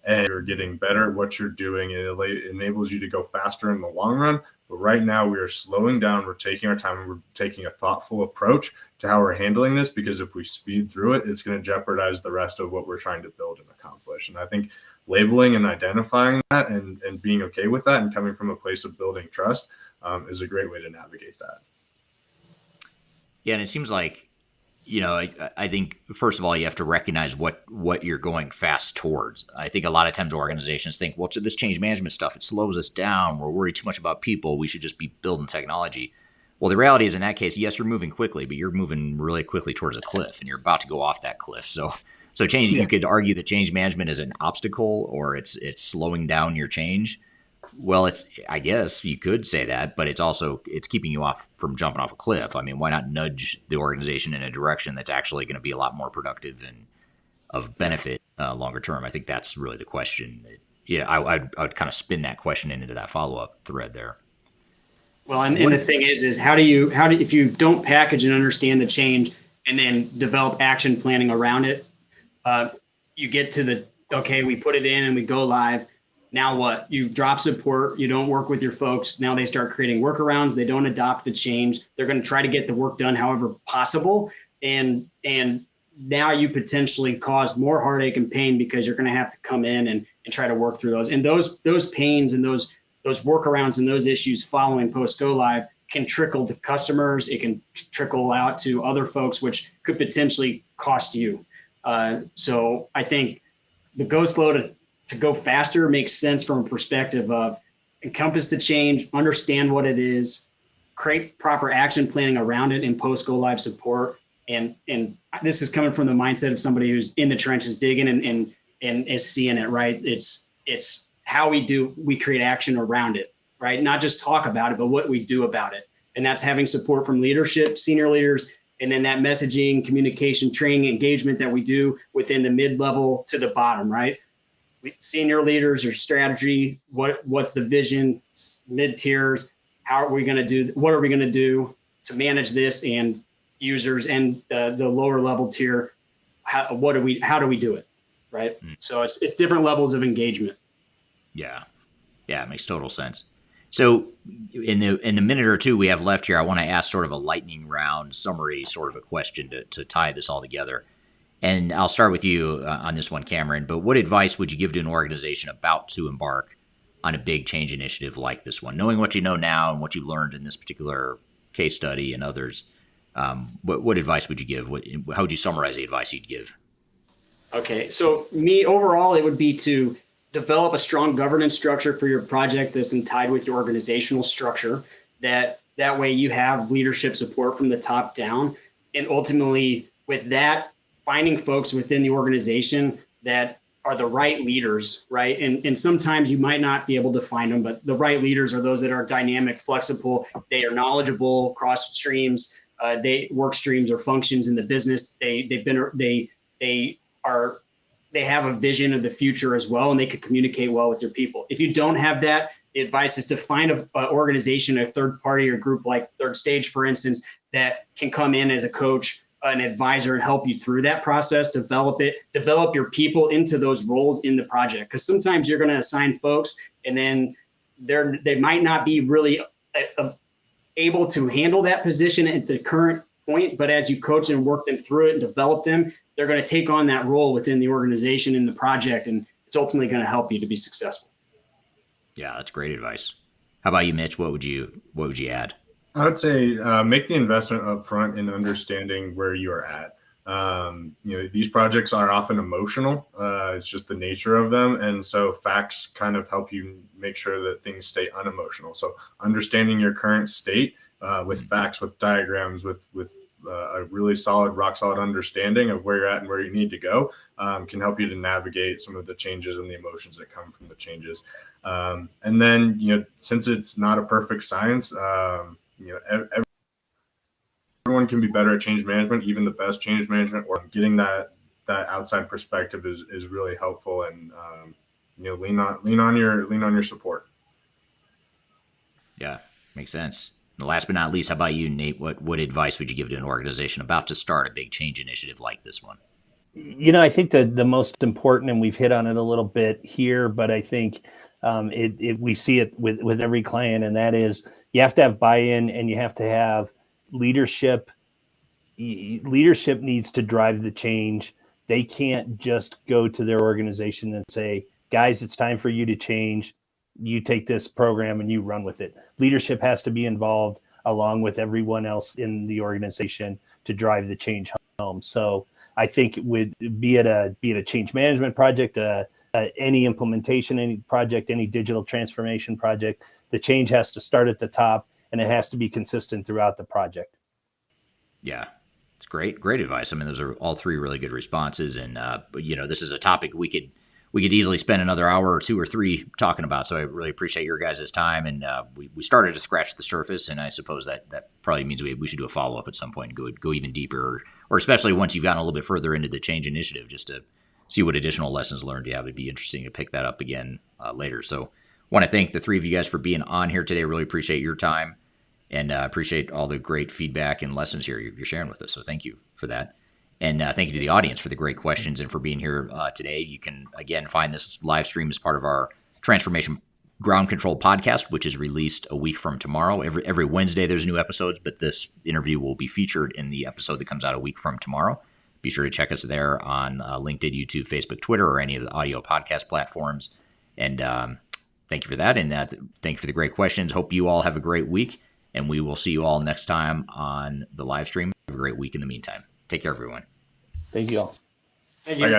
And you're getting better at what you're doing. It enables you to go faster in the long run. But right now we are slowing down. We're taking our time, and we're taking a thoughtful approach to how we're handling this, because if we speed through it, it's going to jeopardize the rest of what we're trying to build and accomplish. And I think labeling and identifying that and being okay with that, and coming from a place of building trust is a great way to navigate that. Yeah, and it seems like, I think, first of all, you have to recognize what you're going fast towards. I think a lot of times organizations think, well, this change management stuff, it slows us down. We're worried too much about people. We should just be building technology. Well, the reality is, in that case, yes, you're moving quickly, but you're moving really quickly towards a cliff, and you're about to go off that cliff. So change. Yeah. You could argue that change management is an obstacle, or it's slowing down your change. Well, I guess you could say that, but it's keeping you off from jumping off a cliff. I mean, why not nudge the organization in a direction that's actually going to be a lot more productive and of benefit longer term? I think that's really the question. I would kind of spin that question into that follow-up thread there. Well, and the thing is how do you if you don't package and understand the change and then develop action planning around it, you get to okay, we put it in and we go live. Now what? You drop support. You don't work with your folks. Now they start creating workarounds. They don't adopt the change. They're going to try to get the work done however possible. And now you potentially cause more heartache and pain, because you're going to have to come in and try to work through those. And those pains and those workarounds and those issues following post go live can trickle to customers. It can trickle out to other folks, which could potentially cost you. So I think the go slow to go faster makes sense from a perspective of encompass the change, understand what it is, create proper action planning around it in post go live support. And this is coming from the mindset of somebody who's in the trenches digging and is seeing it, right? It's how we create action around it, right? Not just talk about it, but what we do about it. And that's having support from leadership, senior leaders, and then that messaging, communication, training, engagement that we do within the mid-level to the bottom, right? Senior leaders or strategy, what's the vision, mid-tiers, what are we going to do to manage this, and users and the lower level tier, how do we do it, right? So it's different levels of engagement. Yeah. Yeah, it makes total sense. So in the minute or two we have left here, I want to ask sort of a lightning round summary sort of a question to tie this all together. And I'll start with you on this one, Cameron. But what advice would you give to an organization about to embark on a big change initiative like this one, knowing what you know now and what you learned in this particular case study and others? What advice would you give? How would you summarize the advice you'd give? Okay, so me overall, it would be to develop a strong governance structure for your project that's tied with your organizational structure. That way you have leadership support from the top down, and ultimately with that, finding folks within the organization that are the right leaders, right? And sometimes you might not be able to find them, but the right leaders are those that are dynamic, flexible. They are knowledgeable across streams, work streams or functions in the business. They have a vision of the future as well, and they could communicate well with your people. If you don't have that, the advice is to find an organization, a third party or group like Third Stage, for instance, that can come in as a coach, an advisor, and help you through that process, develop your people into those roles in the project. Because sometimes you're going to assign folks and then they might not be really able to handle that position at the current point, but as you coach and work them through it and develop them, they're going to take on that role within the organization in the project, and it's ultimately going to help you to be successful. Yeah, that's great advice. How about you, Mitch? What would you add? I would say make the investment up front in understanding where you are at. These projects are often emotional. It's just the nature of them. And so facts kind of help you make sure that things stay unemotional. So understanding your current state with facts, with diagrams, with a really rock solid understanding of where you're at and where you need to go can help you to navigate some of the changes and the emotions that come from the changes. And then, since it's not a perfect science, everyone can be better at change management, even the best change management, or getting that outside perspective is really helpful. And, lean on your support. Yeah, makes sense. And last but not least, how about you, Nate? What advice would you give to an organization about to start a big change initiative like this one? I think that the most important, and we've hit on it a little bit here, but I think we see it with every client, and that is you have to have buy-in and you have to have leadership. Leadership needs to drive the change. They can't just go to their organization and say, guys, it's time for you to change. You take this program and you run with it. Leadership has to be involved along with everyone else in the organization to drive the change home. So I think be it a change management project, any implementation, any project, any digital transformation project, the change has to start at the top and it has to be consistent throughout the project. Yeah, it's great advice. I mean, those are all three really good responses, and this is a topic we could easily spend another hour or two or three talking about. So I really appreciate your guys' time, and we started to scratch the surface, and I suppose that probably means we should do a follow up at some point and go even deeper, or especially once you've gotten a little bit further into the change initiative, just to see what additional lessons learned you have. It'd be interesting to pick that up again later. So want to thank the three of you guys for being on here today. Really appreciate your time, and appreciate all the great feedback and lessons here you're sharing with us. So thank you for that. And thank you to the audience for the great questions and for being here today. You can, again, find this live stream as part of our Transformation Ground Control podcast, which is released a week from tomorrow. Every Wednesday there's new episodes, but this interview will be featured in the episode that comes out a week from tomorrow. Be sure to check us there on LinkedIn, YouTube, Facebook, Twitter, or any of the audio podcast platforms. And thank you for that. And thank you for the great questions. Hope you all have a great week. And we will see you all next time on the live stream. Have a great week in the meantime. Take care, everyone. Thank you all. Thank you. Bye, guys.